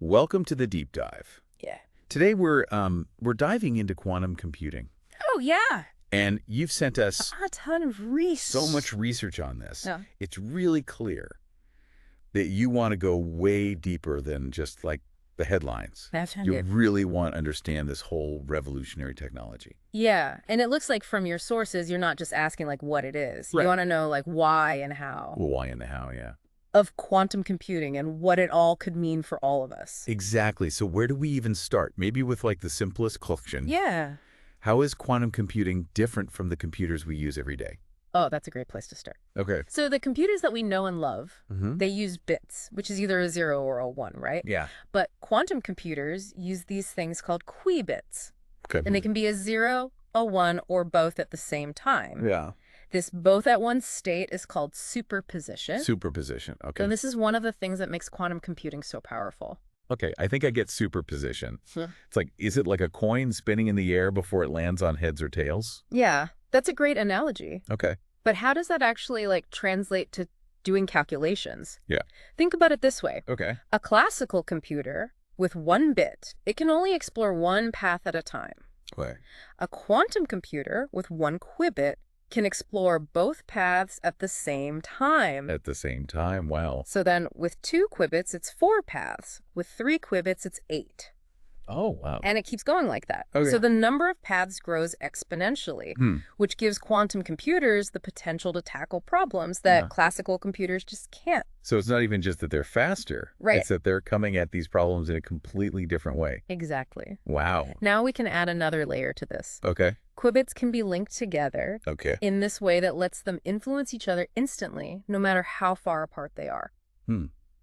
Welcome to the deep dive. Yeah. Today we're diving into quantum computing. Oh, yeah. And you've sent us A ton of research. so much research on this. Yeah. It's really clear that you want to go way deeper than just like the headlines. That's You good. really want to understand this whole revolutionary technology. Yeah. And it looks like from your sources, you're not just asking like what it is. Right. You want to know like why and how Well, why and the how, yeah. of quantum computing and what it all could mean for all of us. Exactly. So where do we even start? Maybe with like the simplest question. Yeah. How is quantum computing different from the computers we use every day? Oh, that's a great place to start. Okay. So the computers that we know and love, Mm-hmm. they use bits, which is either a 0 or a 1, right? Yeah. But quantum computers use these things called qubits. Okay. And they can be a 0, a 1, or both at the same time. Yeah. This both at one state is called superposition. Superposition. Okay. And this is one of the things that makes quantum computing so powerful. Okay. I think I get superposition. Yeah. It's like, is it like a coin spinning in the air before it lands on heads or tails? Yeah, that's a great analogy. Okay. But how does that actually like translate to doing calculations? Yeah. Think about it this way. Okay. A classical computer with one bit, it can only explore one path at a time. Right. A quantum computer with one qubit can explore both paths at the same time. At the same time. Wow. So then with 2 qubits, it's 4 paths. With 3 qubits, it's 8. Oh, wow. And it keeps going like that. Okay. So the number of paths grows exponentially, which gives quantum computers the potential to tackle problems that Yeah. classical computers just can't. So it's not even just that they're faster. Right. It's that they're coming at these problems in a completely different way. Exactly. Wow. Now we can add another layer to this. Okay. Qubits can be linked together Okay. in this way that lets them influence each other instantly, no matter how far apart they are.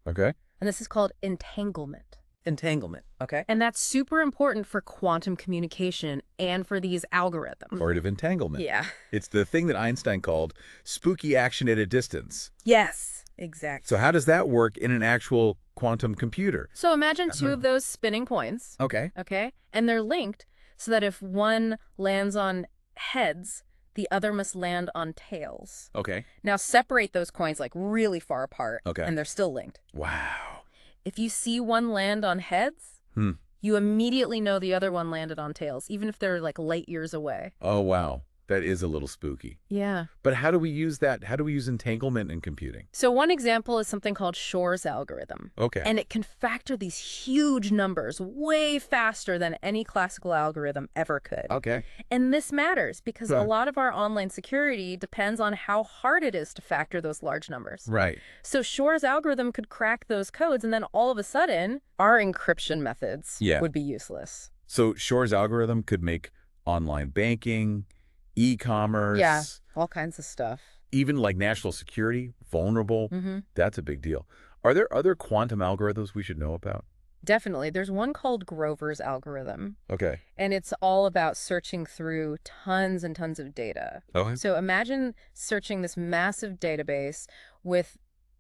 Okay. And this is called entanglement. Entanglement. Okay. And that's super important for quantum communication and for these algorithms. Authoritative entanglement. Yeah. It's the thing that Einstein called spooky action at a distance. Yes, exactly. So how does that work in an actual quantum computer? So imagine 2 of those spinning coins, Okay. okay? And they're linked so that if one lands on heads, the other must land on tails. Okay. Now separate those coins like really far apart, Okay. and they're still linked. Wow. If you see one land on heads, you immediately know the other one landed on tails, even if they're like light years away. Oh, wow. That is a little spooky. Yeah. But how do we use that? How do we use entanglement in computing? So one example is something called Shor's algorithm. Okay. And it can factor these huge numbers way faster than any classical algorithm ever could. Okay. And this matters because a Huh. lot of our online security depends on how hard it is to factor those large numbers. Right. So Shor's algorithm could crack those codes, and then all of a sudden, our encryption methods Yeah. would be useless. So Shor's algorithm could make online banking, e-commerce, Yeah, all kinds of stuff. even like national security, vulnerable. That's a big deal. Are there other quantum algorithms we should know about? Definitely. There's one called Grover's algorithm, Okay. and it's all about searching through tons and tons of data. Okay. So imagine searching this massive database with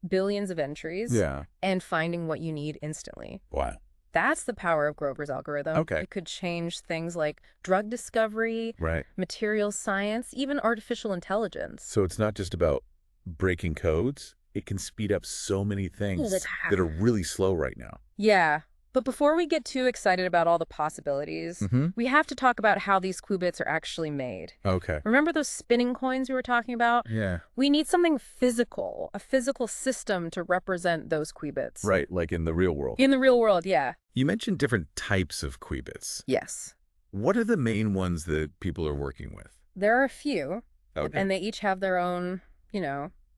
billions of entries Yeah. and finding what you need instantly. Wow. That's the power of Grover's algorithm. Okay. It could change things like drug discovery, Right. materials science, even artificial intelligence. So it's not just about breaking codes. It can speed up so many things Yes. that are really slow right now. Yeah. But before we get too excited about all the possibilities, we have to talk about how these qubits are actually made. Okay. Remember those spinning coins we were talking about? Yeah. We need something physical, a physical system to represent those qubits. Right. Like in the real world. In the real world, yeah. You mentioned different types of qubits. Yes. What are the main ones that people are working with? There are a few, Okay. and they each have their own,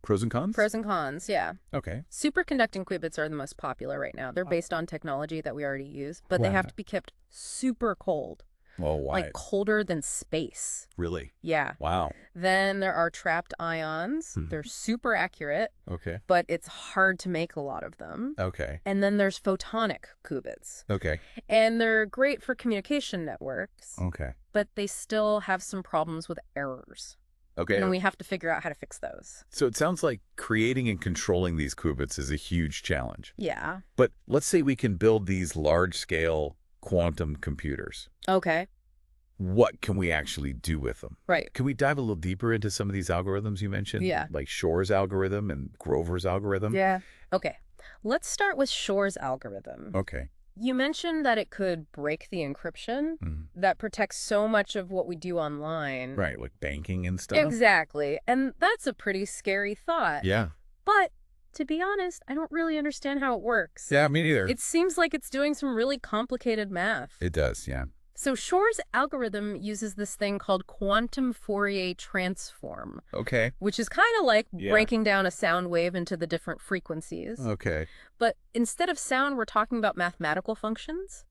Pros and cons? pros and cons, yeah. Okay. Superconducting qubits are the most popular right now. They're based on technology that we already use, but they have Wow. to be kept super cold, Oh, why? like colder than space. Really? Yeah. Wow. Then there are trapped ions. They're super accurate, Okay. but it's hard to make a lot of them. Okay. And then there's photonic qubits. Okay. And they're great for communication networks, Okay. but they still have some problems with errors. Okay. And we have to figure out how to fix those. So it sounds like creating and controlling these qubits is a huge challenge. Yeah. But let's say we can build these large-scale quantum computers. Okay. What can we actually do with them? Right. Can we dive a little deeper into some of these algorithms you mentioned? Yeah. Like Shor's algorithm and Grover's algorithm? Yeah. Okay. Let's start with Shor's algorithm. Okay. You mentioned that it could break the encryption that protects so much of what we do online. Right, like banking and stuff? Exactly. And that's a pretty scary thought. Yeah. But to be honest, I don't really understand how it works. Yeah, me neither. It seems like it's doing some really complicated math. It does, yeah. So Shor's algorithm uses this thing called quantum Fourier transform. Okay. Which is kind of like breaking down a sound wave into the different frequencies. Okay. But instead of sound, we're talking about mathematical functions.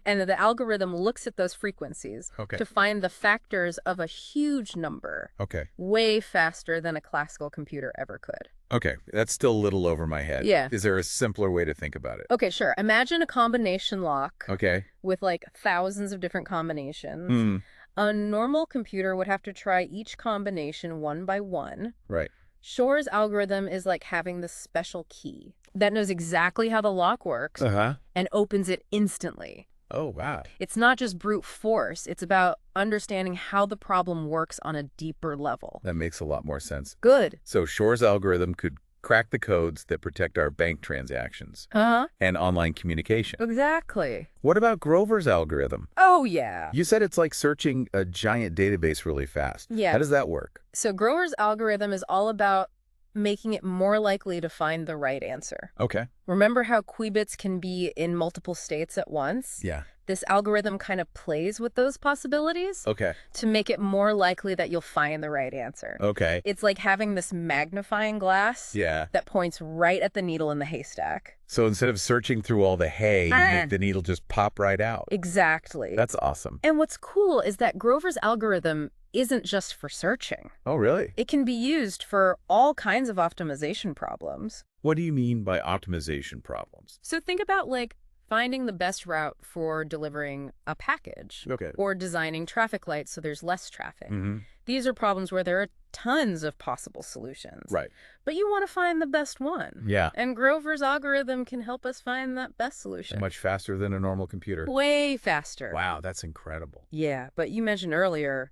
And the algorithm looks at those frequencies to find the factors of a huge number. Okay. Way faster than a classical computer ever could. Okay, that's still a little over my head. Yeah. Is there a simpler way to think about it? Okay, sure. Imagine a combination lock. Okay. With like thousands of different combinations. A normal computer would have to try each combination one by one. Right. Shor's algorithm is like having this special key that knows exactly how the lock works and opens it instantly. Oh, wow. It's not just brute force. It's about understanding how the problem works on a deeper level. That makes a lot more sense. Good. So Shor's algorithm could crack the codes that protect our bank transactions and online communication. Exactly. What about Grover's algorithm? Oh, yeah. You said it's like searching a giant database really fast. Yeah. How does that work? So Grover's algorithm is all about making it more likely to find the right answer. Okay. Remember how qubits can be in multiple states at once? Yeah. This algorithm kind of plays with those possibilities to make it more likely that you'll find the right answer. Okay. It's like having this magnifying glass that points right at the needle in the haystack. So instead of searching through all the hay, you make the needle just pop right out. Exactly. That's awesome. And what's cool is that Grover's algorithm isn't just for searching. Oh, really? It can be used for all kinds of optimization problems. What do you mean by optimization problems? So think about like finding the best route for delivering a package or designing traffic lights so there's less traffic. These are problems where there are tons of possible solutions. Right. But you want to find the best one. Yeah. And Grover's algorithm can help us find that best solution. Much faster than a normal computer. Way faster. Wow, that's incredible. Yeah, but you mentioned earlier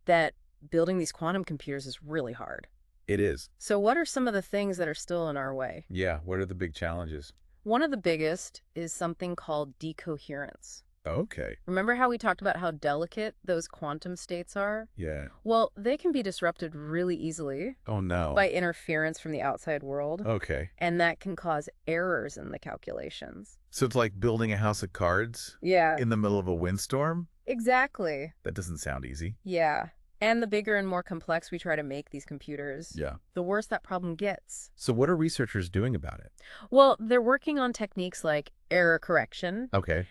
that building these quantum computers is really hard. It is. So what are some of the things that are still in our way? Yeah, what are the big challenges? One of the biggest is something called decoherence. Okay. Remember how we talked about how delicate those quantum states are? Yeah. Well, they can be disrupted really easily. Oh, no. By interference from the outside world. Okay. And that can cause errors in the calculations. So it's like building a house of cards? Yeah. In the middle of a windstorm? Exactly. That doesn't sound easy. Yeah. And the bigger and more complex we try to make these computers, the worse that problem gets. So what are researchers doing about it? Well, they're working on techniques like error correction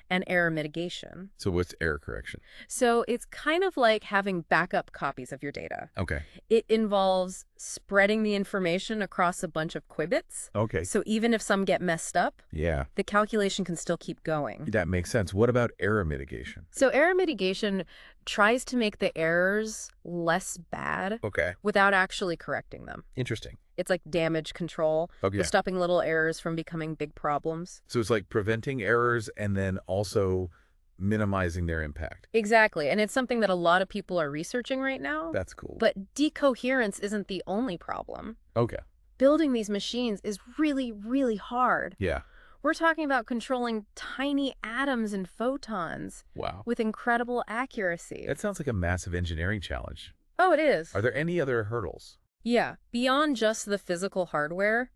and error mitigation. So what's error correction? So it's kind of like having backup copies of your data. Okay. It involves spreading the information across a bunch of qubits. Okay. So even if some get messed up, the calculation can still keep going. That makes sense. What about error mitigation? So error mitigation tries to make the errors less bad without actually correcting them. Interesting. It's like damage control. We're stopping little errors from becoming big problems. So it's like preventing errors and then also minimizing their impact. Exactly. And it's something that a lot of people are researching right now. That's cool. But decoherence isn't the only problem. Okay. Building these machines is really, really hard. Yeah. We're talking about controlling tiny atoms and photons. Wow. With incredible accuracy. That sounds like a massive engineering challenge. Oh, it is. Are there any other hurdles? Yeah. Beyond just the physical hardware,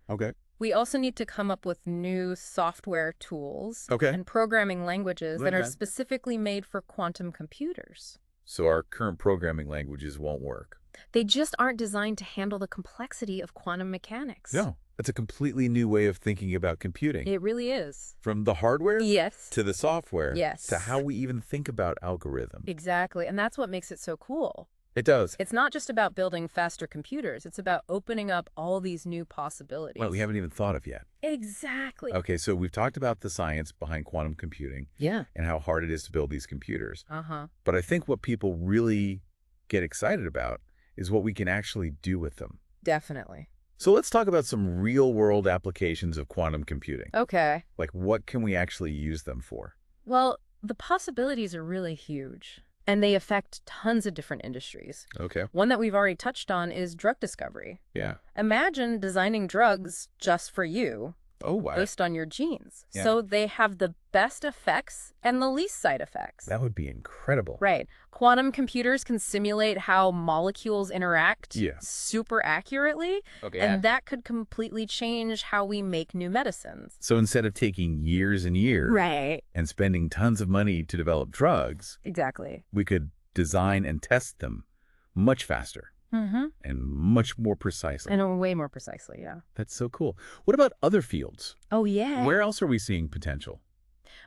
we also need to come up with new software tools and programming languages that are specifically made for quantum computers. So our current programming languages won't work? They just aren't designed to handle the complexity of quantum mechanics. No. That's a completely new way of thinking about computing. It really is. From the hardware? Yes. To the software? Yes. To how we even think about algorithms. Exactly. And that's what makes it so cool. It does. It's not just about building faster computers. It's about opening up all these new possibilities. Well, we haven't even thought of yet. Exactly. Okay, so we've talked about the science behind quantum computing. Yeah. And how hard it is to build these computers. Uh-huh. But I think what people really get excited about is what we can actually do with them. Definitely. So let's talk about some real-world applications of quantum computing. Okay. Like, what can we actually use them for? Well, the possibilities are really huge. And they affect tons of different industries. Okay. One that we've already touched on is drug discovery. Yeah. Imagine designing drugs just for you. Oh, wow. based on your genes. Yeah. So they have the best effects and the least side effects. That would be incredible. Right. Quantum computers can simulate how molecules interact super accurately, and that could completely change how we make new medicines. So instead of taking years and years and spending tons of money to develop drugs, Exactly. we could design and test them much faster and much more precisely. And way more precisely, yeah. That's so cool. What about other fields? Oh, yeah. Where else are we seeing potential?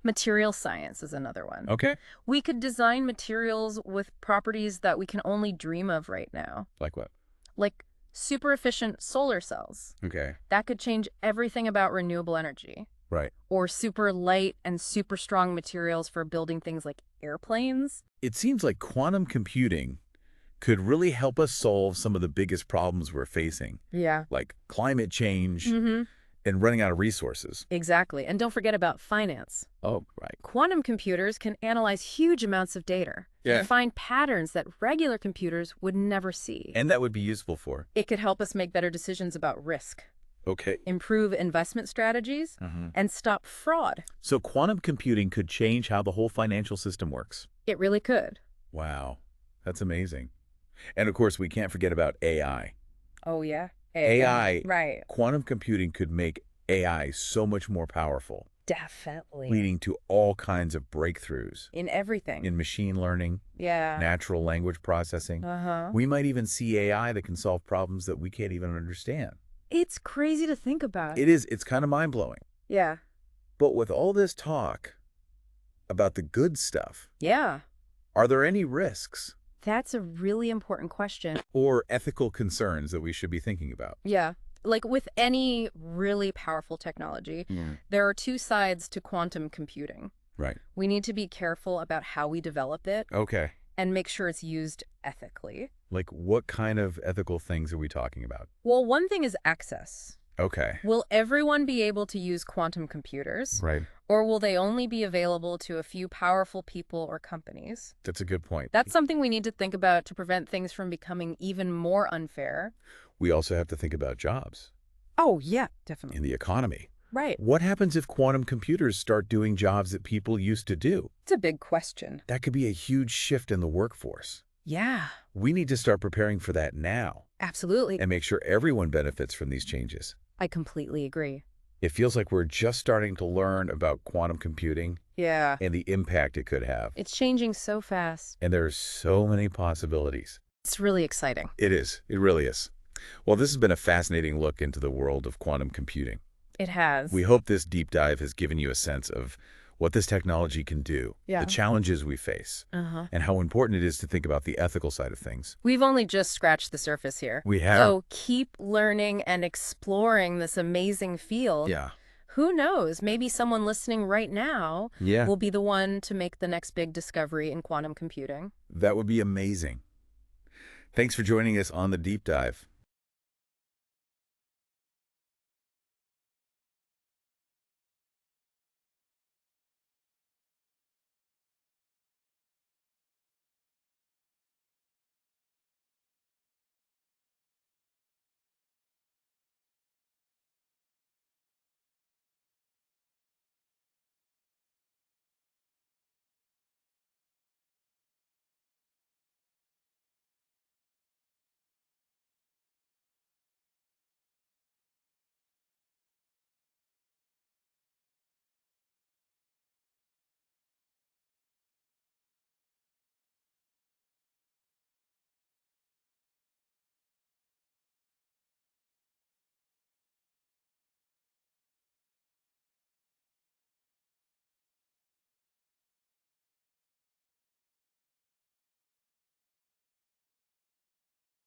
Material science is another one. Okay. We could design materials with properties that we can only dream of right now. Like what? Like super efficient solar cells. Okay. That could change everything about renewable energy. Right. Or super light and super strong materials for building things like airplanes. It seems like quantum computing could really help us solve some of the biggest problems we're facing. Yeah. Like climate change and running out of resources. Exactly. And don't forget about finance. Oh, right. Quantum computers can analyze huge amounts of data and find patterns that regular computers would never see. And that would be useful for? It could help us make better decisions about risk. Okay. Improve investment strategies and stop fraud. So quantum computing could change how the whole financial system works. It really could. Wow. That's amazing. And of course, we can't forget about AI. Oh, yeah. AI, right. Quantum computing could make AI so much more powerful. Definitely. Leading to all kinds of breakthroughs. In everything. In machine learning. Yeah. Natural language processing. We might even see AI that can solve problems that we can't even understand. It's crazy to think about. It is. It's kind of mind-blowing. Yeah. But with all this talk about the good stuff, are there any risks? That's a really important question. Or ethical concerns that we should be thinking about? Yeah. Like with any really powerful technology, there are two sides to quantum computing. Right. We need to be careful about how we develop it. Okay. And make sure it's used ethically. Like what kind of ethical things are we talking about? Well, one thing is access. Okay. Will everyone be able to use quantum computers? Right. Or will they only be available to a few powerful people or companies? That's a good point. That's something we need to think about to prevent things from becoming even more unfair. We also have to think about jobs. Oh, yeah, definitely. In the economy. Right. What happens if quantum computers start doing jobs that people used to do? It's a big question. That could be a huge shift in the workforce. Yeah. We need to start preparing for that now. Absolutely. And make sure everyone benefits from these changes. I completely agree. It feels like we're just starting to learn about quantum computing. Yeah. And the impact it could have. It's changing so fast. And there's so many possibilities. It's really exciting. It is. It really is. Well, this has been a fascinating look into the world of quantum computing. It has. We hope this deep dive has given you a sense of what this technology can do, the challenges we face, and how important it is to think about the ethical side of things. We've only just scratched the surface here. We have. So keep learning and exploring this amazing field. Yeah. Who knows? Maybe someone listening right now will be the one to make the next big discovery in quantum computing. That would be amazing. Thanks for joining us on The Deep Dive.